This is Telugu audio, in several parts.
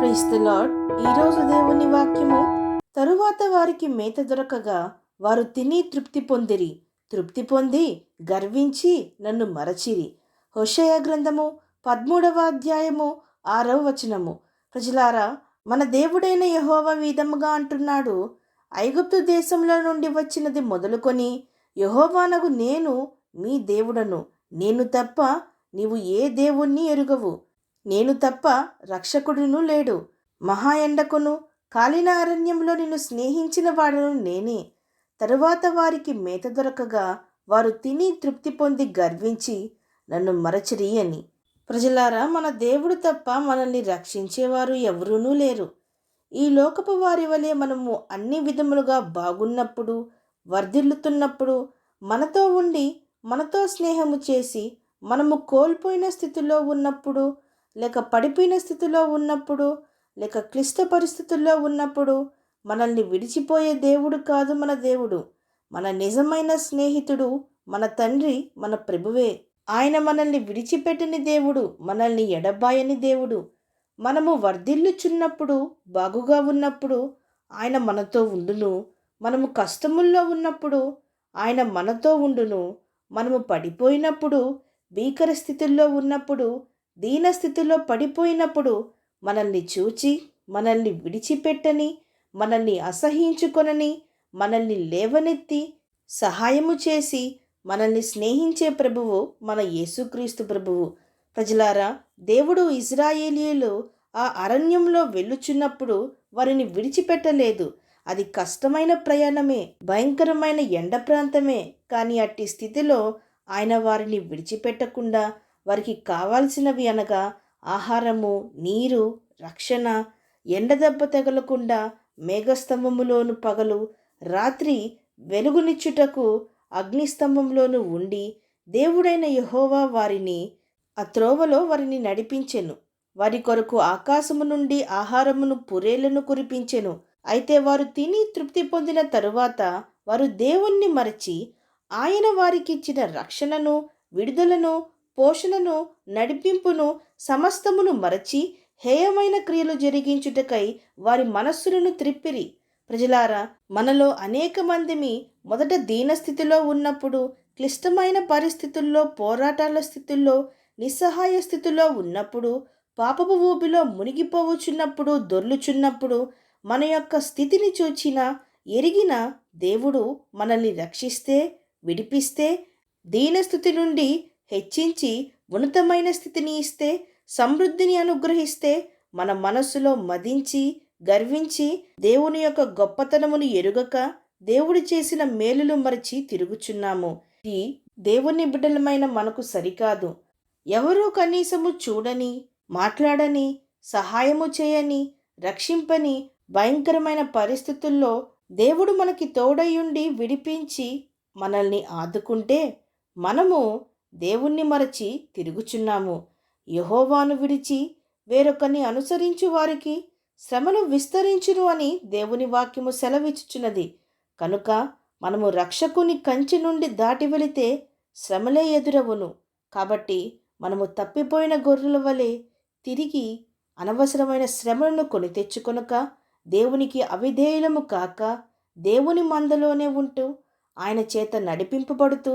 Praise the lord. ఈరోజు దేవుని వాక్యము, తరువాత వారికి మేత దొరకగా వారు తిని తృప్తి పొందిరి. తృప్తి పొంది గర్వించి నన్ను మరచిరి. హోషేయ గ్రంథము 13వ అధ్యాయము 6వ వచనము. ప్రజలారా, మన దేవుడైన యెహోవా విధముగా అంటున్నాడు, ఐగుప్తు దేశంలో నుండి వచ్చినది మొదలుకొని యెహోవానగు నేను మీ దేవుడను. నేను తప్ప నీవు ఏ దేవుణ్ణి ఎరుగవు. నేను తప్ప రక్షకుడును లేడు. మహా ఎండకును కాలిన అరణ్యంలో నిన్ను స్నేహించిన వాడును నేనే. తరువాత వారికి మేత దొరకగా వారు తిని తృప్తి పొంది గర్వించి నన్ను మరచిరి అని. ప్రజలారా, మన దేవుడు తప్ప మనల్ని రక్షించేవారు ఎవరూనూ లేరు. ఈ లోకపు వారి వలె మనము అన్ని విధములుగా బాగున్నప్పుడు, వర్ధిల్లుతున్నప్పుడు, మనతో ఉండి మనతో స్నేహము చేసి, మనము కోల్పోయిన స్థితిలో ఉన్నప్పుడు, లేక పడిపోయిన స్థితిలో ఉన్నప్పుడు, లేక క్లిష్ట పరిస్థితుల్లో ఉన్నప్పుడు మనల్ని విడిచిపోయే దేవుడు కాదు మన దేవుడు. మన నిజమైన స్నేహితుడు మన తండ్రి, మన ప్రభువే. ఆయన మనల్ని విడిచిపెట్టని దేవుడు, మనల్ని ఎడబాయని దేవుడు. మనము వర్ధిల్లుచున్నప్పుడు, బాగుగా ఉన్నప్పుడు ఆయన మనతో ఉండును. మనము కష్టముల్లో ఉన్నప్పుడు ఆయన మనతో ఉండును. మనము పడిపోయినప్పుడు, భీకర స్థితుల్లో ఉన్నప్పుడు, దీనస్థితిలో పడిపోయినప్పుడు మనల్ని చూచి, మనల్ని విడిచిపెట్టని, మనల్ని అసహ్యించుకొనని, మనల్ని లేవనెత్తి సహాయము చేసి మనల్ని స్నేహించే ప్రభువు మన యేసుక్రీస్తు ప్రభువు. ప్రజలారా, దేవుడు ఇశ్రాయేలీయులు ఆ అరణ్యంలో వెళ్ళుచున్నప్పుడు వారిని విడిచిపెట్టలేదు. అది కష్టమైన ప్రయాణమే, భయంకరమైన ఎండ ప్రాంతమే. కానీ అట్టి స్థితిలో ఆయన వారిని విడిచిపెట్టకుండా వారికి కావాల్సినవి అనగా ఆహారము, నీరు, రక్షణ, ఎండదెబ్బ తగలకుండా మేఘస్తంభములోను పగలు, రాత్రి వెలుగునిచ్చుటకు అగ్నిస్తంభంలోను ఉండి దేవుడైన యెహోవా వారిని ఆ త్రోవలో వారిని నడిపించెను. వారి కొరకు ఆకాశము నుండి ఆహారమును పురేలను కురిపించెను. అయితే వారు తిని తృప్తి పొందిన తరువాత వారు దేవుణ్ణి మరచి ఆయన వారికిచ్చిన రక్షణను, విడుదలను, పోషణను, నడిపింపును సమస్తమును మరచి హేయమైన క్రియలు జరిగించుటకై వారి మనస్సులను త్రిప్పిరి. ప్రజలారా, మనలో అనేక మందిమి మొదట దీనస్థితిలో ఉన్నప్పుడు, క్లిష్టమైన పరిస్థితుల్లో, పోరాటాల స్థితుల్లో, నిస్సహాయ స్థితిలో ఉన్నప్పుడు, పాపపు ఊబిలో మునిగిపోవచ్చున్నప్పుడు, దొర్లుచున్నప్పుడు మన యొక్క స్థితిని చూచిన, ఎరిగిన దేవుడు మనల్ని రక్షిస్తే, విడిపిస్తే, దీనస్థితి నుండి హెచ్చించి ఉన్నతమైన స్థితిని ఇస్తే, సమృద్ధిని అనుగ్రహిస్తే, మన మనస్సులో మదించి గర్వించి దేవుని యొక్క గొప్పతనమును ఎరుగక దేవుడు చేసిన మేలులు మరచి తిరుగుచున్నాము. ఈ దేవుని బిడ్డలమైన మనకు సరికాదు. ఎవరూ కనీసము చూడని, మాట్లాడని, సహాయము చేయని, రక్షింపని భయంకరమైన పరిస్థితుల్లో దేవుడు మనకి తోడయుండి విడిపించి మనల్ని ఆదుకుంటే మనము దేవుణ్ణి మరచి తిరుగుచున్నాము. యెహోవాను విడిచి వేరొకరిని అనుసరించు వారికి శ్రమలు విస్తరించును అని దేవుని వాక్యము సెలవిచ్చుచున్నది. కనుక మనము రక్షకుని కంచె నుండి దాటి వెళితే శ్రమలే ఎదురవును. కాబట్టి మనము తప్పిపోయిన గొర్రెల వలె తిరిగి అనవసరమైన శ్రమలను కొని తెచ్చుకొనక, దేవునికి అవిధేయులము కాక, దేవుని మందలోనే ఉంటూ ఆయన చేత నడిపింపబడుతూ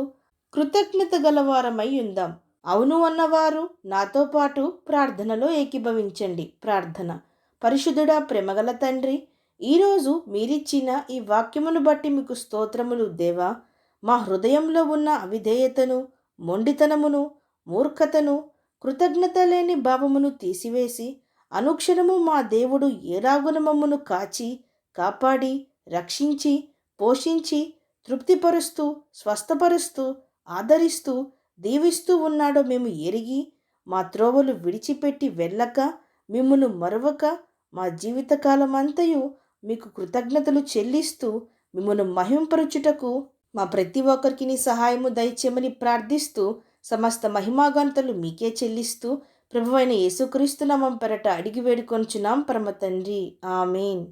కృతజ్ఞత గలవారమై ఉందాం. అవును అన్నవారు నాతో పాటు ప్రార్థనలో ఏకీభవించండి. ప్రార్థన. పరిశుద్ధుడా, ప్రేమగల తండ్రి, ఈరోజు మీరిచ్చిన ఈ వాక్యమును బట్టి మీకు స్తోత్రములు దేవా. మా హృదయంలో ఉన్న అవిధేయతను, మొండితనమును, మూర్ఖతను, కృతజ్ఞత లేని భావమును తీసివేసి, అనుక్షణము మా దేవుడు ఏలాగున మమ్మను కాచి, కాపాడి, రక్షించి, పోషించి, తృప్తిపరుస్తూ, స్వస్థపరుస్తూ, ఆదరిస్తూ, దీవిస్తూ ఉన్నాడో మేము ఎరిగి, మా త్రోవలు విడిచిపెట్టి వెళ్ళక, మిమ్మును మరువక, మా జీవితకాలమంతయు మీకు కృతజ్ఞతలు చెల్లిస్తూ మిమ్మును మహింపరచుటకు మా ప్రతి ఒక్కరికి నీ సహాయము దయచేయమని ప్రార్థిస్తూ, సమస్త మహిమాగంతలు మీకే చెల్లిస్తూ, ప్రభువైన యేసుక్రీస్తు నామం పెరట అడిగి వేడుకొనుచున్నాం పరమ తండ్రి. ఆమేన్.